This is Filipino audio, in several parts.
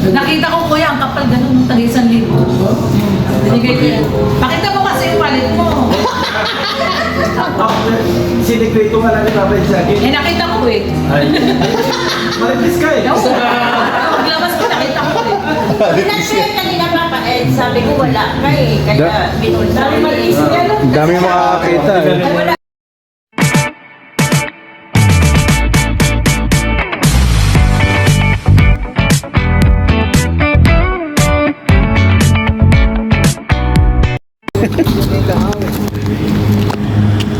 Nakita ko kuya, ang kapal ganun nung tag 1,000. Binigay ko yan. Pakita mo kasi yung wallet mo. Sinikrito nga lang ni Papa sa akin. Eh nakita ko eh. Maritis ka eh. Paglabas ko nakita ko eh. Pinag-share kanina Papa Ed, sabi ko wala ka eh. Kaya binulta. Dami makakakita eh. Wala.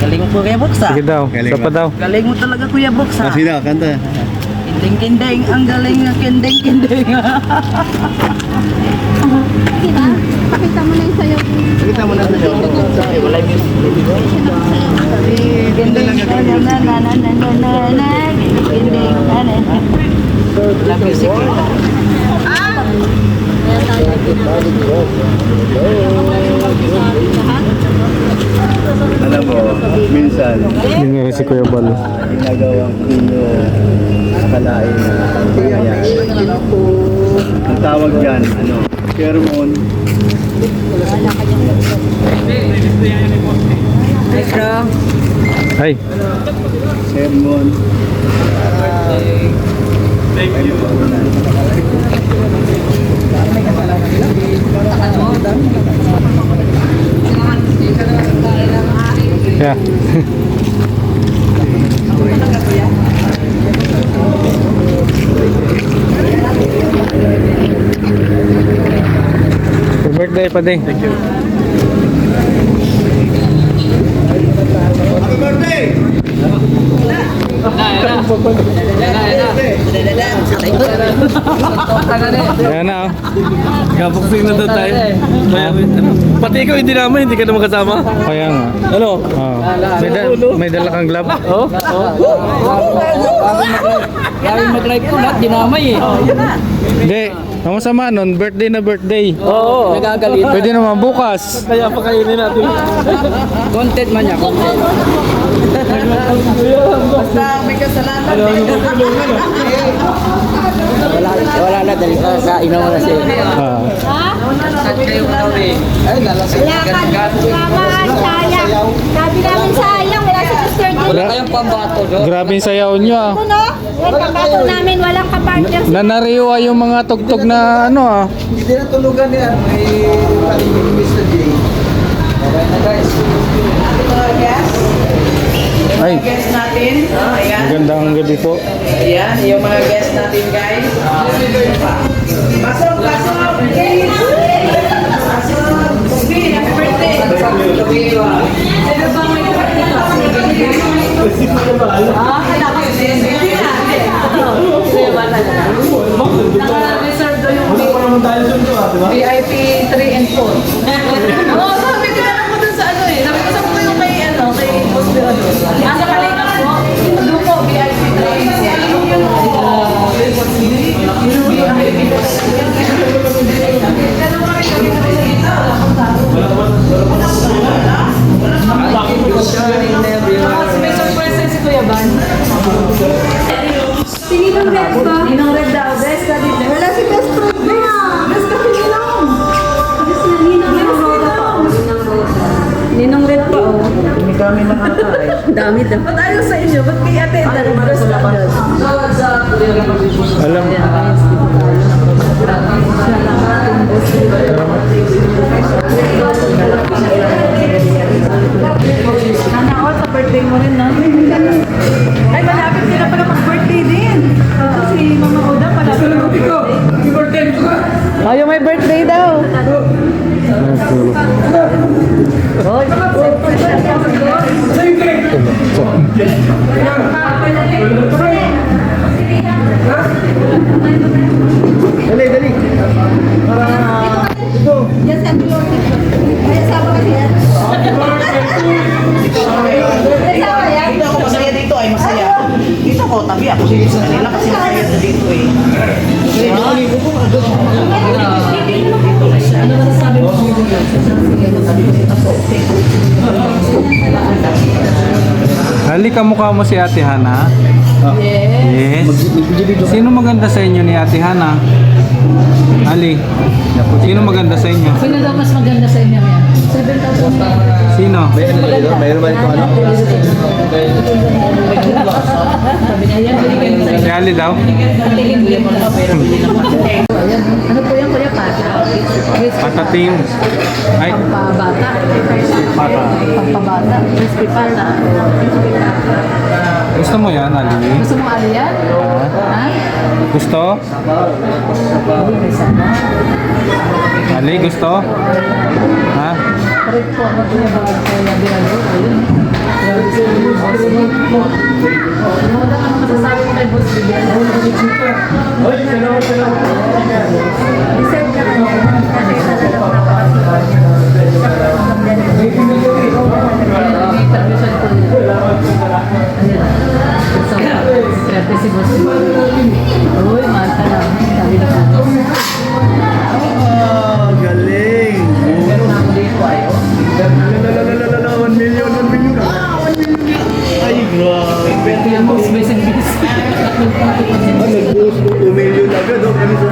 Galing mo Kuya Box ah. Sige daw, isa pa daw. Galing mo talaga Kuya Box ah. Sino, kanta. Kinding-kinding, ang galing na kinding-kinding. Diba? Pakita mo na yung sayo. Pakita mo na sa iyo. Wala yung kinding na na na na na na na kinding na na na. La music. Alam mo, minsan, Yung nga si Kuya Bal. ginagawang inyo kalain na nangyayari. Ang tawag dyan, pheromone. Ay, Pheromone. yeah. Happy birthday pa din. Thank you. Happy birthday! Ayan na oh. Kapuksing na daw tayo. Pati ikaw hindi naman, hindi ka naman kasama. Kaya nga. Ano? Oh. May dala kang glove. Oh? Gawin mag-live ko lahat dinamay eh. Hindi. Ang masama nun, birthday na birthday. Oo. Nagagalit. Pwede naman bukas. Kaya pa kainin natin. Content man niya. Basta may kasalanan. Wala na dahil sa inaw na siya. Ah. Ay, nalasing Wala ka naman, sayang. Sabi namin sayang, wala si Mr. D. Wala kayong pambato doon. Grabe yung sayaw nyo ah. Ito no? Yung kabato namin, walang kapartner. Nanariwa yung mga tugtog na ano ah. Hindi na tulugan yan. May paligid ni Mr. J. Okay na guys. Mga guests. Ay, Mga guests natin. Ayan. magandang gabi po. Ayan, yung mga guests natin guys. Pasok, pasok. Please. Pasok. Sophie, happy birthday. Sino bang may birthday? Kaya ko naka-reserve daw yung Wala pa naman tayo dun to di ba? VIP 3 and 4. Oo, sabi ko na ako dun sa ano eh. Sabi ko sa mga yung kay hospital. Sa Kalingap po, doon po, VIP 3. Kasi alam mo yun, may surprise si Kuya Ban. Sininong red ko? Ninong red daw, best ka din. Wala si best friend mo. Best ka pinilong. Best na, ninong red ko. Ninong red pa oh. Hindi kami nakakain. Dami daw. Ba't ayaw sa inyo? Ba't kayo ate? Best ka agad. Alam. Sana all sa birthday mo rin, no? Ay, malapit sila pala mag-birthday din. Si Mama Oda, malapit na mag-birthday. Oh, yung may birthday daw. Dali, dali. Yan sa Angelor. Kaya sama kasi yan. Sama yan. Dito ako masaya dito ay masaya. Dito ko tabi ako sa kanila kasi masaya na dito eh. Ano ba sabi mo? Halika mukha mo si Ate Hana. Yes. Sino maganda sa inyo ni Ate Hana? Ali, sino maganda sa inyo? Sino daw mas maganda sa inyo yan? 7,000. Sino? Mayroon ba ito ano? Sabi niya yan, binigyan sa Si Ali daw? Tingin-tingin ko na pero hindi naman. Ayan, ano po yan kuya? Pata? Patatim. Ay, Pampabata. Pampabata. Crispy pata. gusto mo yan, Ali? Gusto mo ali yan? Ha? Gusto? Ali, gusto? Ha? Correct po. Ano po yung mga kaya binalo? Ayun. Ano na ang masasabi mo kay Boss Bigyan? Reserve ka na yan. Kasi talagang permission ko yun. Ayun. Swerte si Boss Bigyan. Uy, mahal ka lang. Sabi na po. Galing! Lalalala, 1 million, 1 million. 1 million. Ay, grabe. Ito yung Boss Bigyan. Nag-post ko 2 million agad. Kami sa...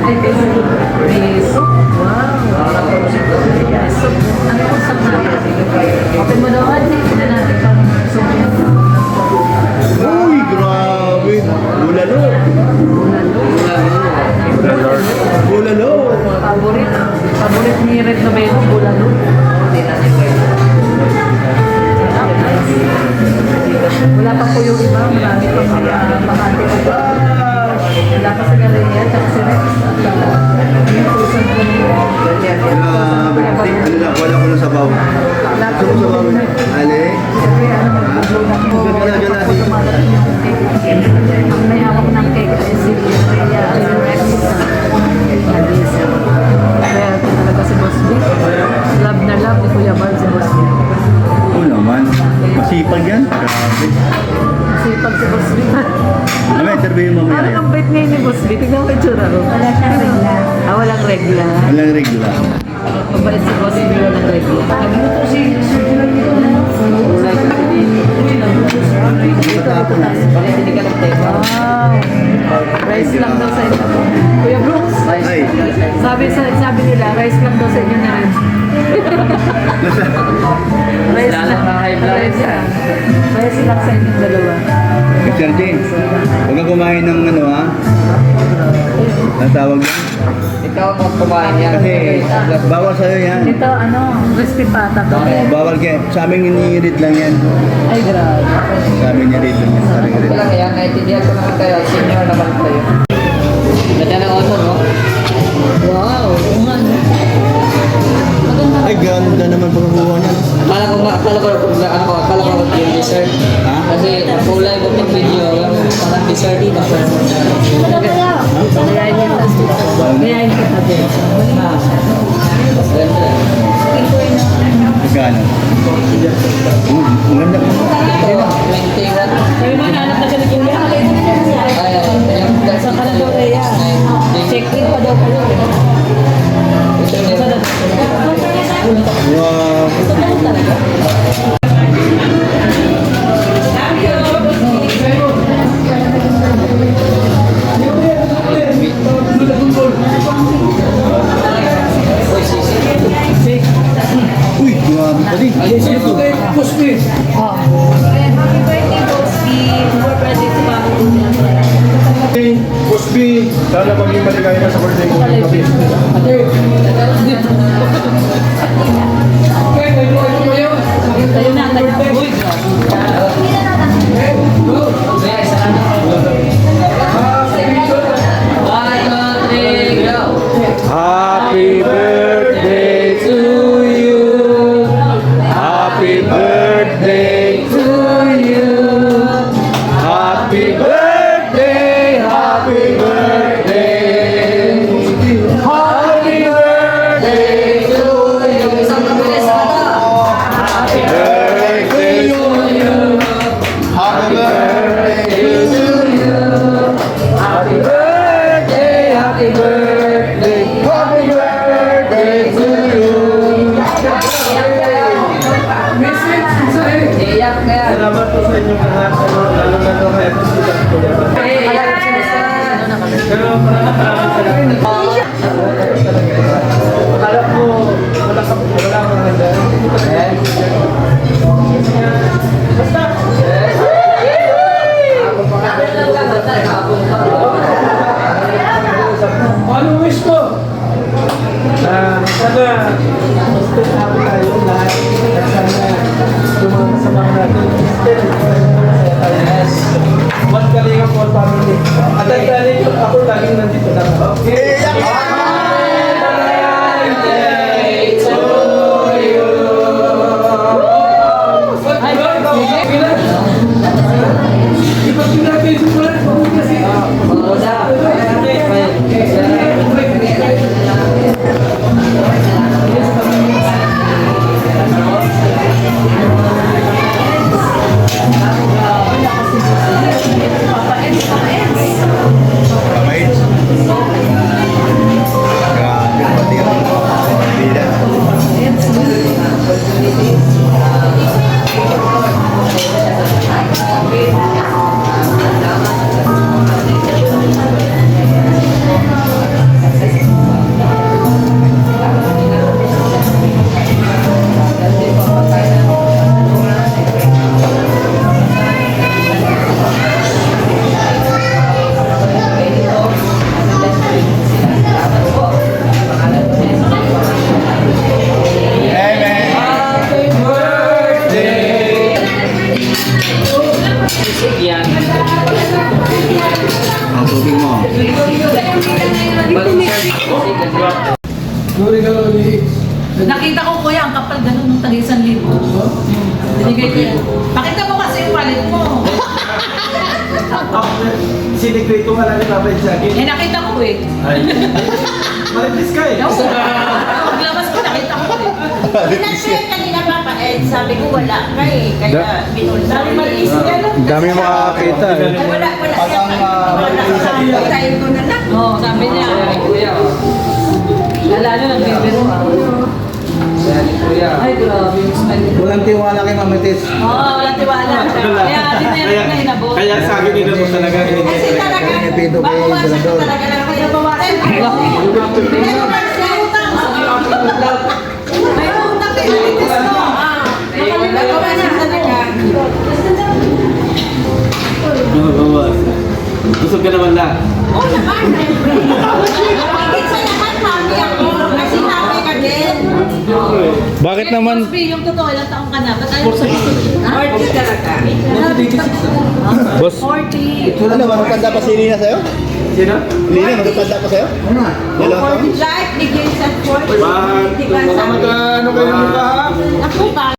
Ay, peso. Wow. Peso. Ano po sa mga? Open mo daw. Tignan natin pang Uy, grabe. Bulalo. Bulalo. Paborit ni Red Noveno, bulalo. Wala pa po yung iba, marami pa makante pa po. Wala pa sa galeria, tsaka si Rex. Yung pusan po niya. Grabe. Ano na, wala ko na sabaw. Gusto ko sabaw. Ali? Siyempre, magulat po. Kapag tumatating yung cake. Ang may hawak ng cake ay si Rhea, si Rex. Kaya ito talaga si Boss B. Love na love ni Kuya Barb si Boss B. Oo naman. Masipag yan. Grabe. Sipag si Boss B. Ano, interview mo mamaya Parang yan. ang bait ngayon ni Boss B. Tignan mo yung tsura ko. Wala siyang regla. Walang regla. Walang regla. Mabait si Boss B, walang regla. Wow. Rice lang daw sa inyo. Kuya Brooks. Ay. Sabi nila, rice lang daw sa inyo na rin. Rice lang. Rice lang sa inyong dalawa. Mr. James, huwag kang kumain ng ano ha? Ang tawag yan? Ikaw ang kumain yan. Kasi bawal sa'yo yan. Ito, crispy pata to. Bawal kaya. Sa amin ini-read lang yan. Ay, grabe. Sa amin i-read lang yan. Sa amin Ito i-read. lang yan, naintindihan ko naman kayo. Senior naman kayo. Ganda ng auto, no? Wow. Kung ano. Maganda. Ay, ganda naman pagkakuha niyan. Akala ko yung dessert. Ha? Kasi kulay ko ng video, yung parang dessert dito. Gayahin kita. Gayahin kita din. Magkano? Ang ganda. 21. Sabi mo, nahanap na siya ni Kuya. Sa Canada, Rhea. Check-in pa daw kayo. Wow. Ito na lang talaga. Uy, grabe pa din. Happy birthday, Boss B. More birthday to Mami. Boss B, sana maging maligaya ka sa birthday ko. Tayo na, tayo na. Uy, Happy birthday to you. Happy birthday to you. Happy birthday, happy birthday. Happy birthday to you. Happy birthday to you. Happy birthday to you. Happy birthday, happy birthday. Happy birthday to you. Iyak kaya. Salamat po sa inyong lahat. Lalo na ito kay Episode. Pero maraming salamat sa Akala ko wala kang handa. Ano wish mo? Sana gusto namin tayo lahat at sana tumakasama natin. Yes. One Kalinga for family. At ang galing yung ako laging nandito lang. Okay. Kamay. Grabe, pati ang pila. Ang tubig mo. Nakita ko kuya, ang kapal ganun nung tagi 1,000. Binigay ko yan. Pakita mo kasi yung wallet mo. Sinikrito ka lang ni Papa sa akin. Eh nakita ko eh. Maritis ka eh. Paglabas ko nakita ko eh. Pinag-check kanina Papa Ed, sabi ko wala ka eh. Kaya binulsa. Sabi maliis yan. Ang dami makakita eh. Wala tayo ko na lang. Oo, sabi niya. Lalo nagbibiro. Ay, grabe yung smile. Walang tiwala kay Mama Tis. Oo, walang tiwala. Kaya di na yan na hinabot. Kaya sa akin din mo talaga. Kasi talaga, Pinipito kay babawasan ko Senador. talaga lang. Kaya bawasan ko. Pero may utang. May utang kay Marites mo. Nakalimutan talaga. Gusto ka naman lang. Oo naman. Higit sa lahat, happy ako. Kasi happy ka din. Bakit naman? Yung totoo, ilang taong ka na? Ba't ayaw mo sabihin? Party talaga. Boss, 40. Ano, matanda pa si Lina sa'yo? Sino? Lina, matanda pa sa'yo? Dalawa taon? Life begins at 40. Hindi ka sa Magkano kayo ng mukha?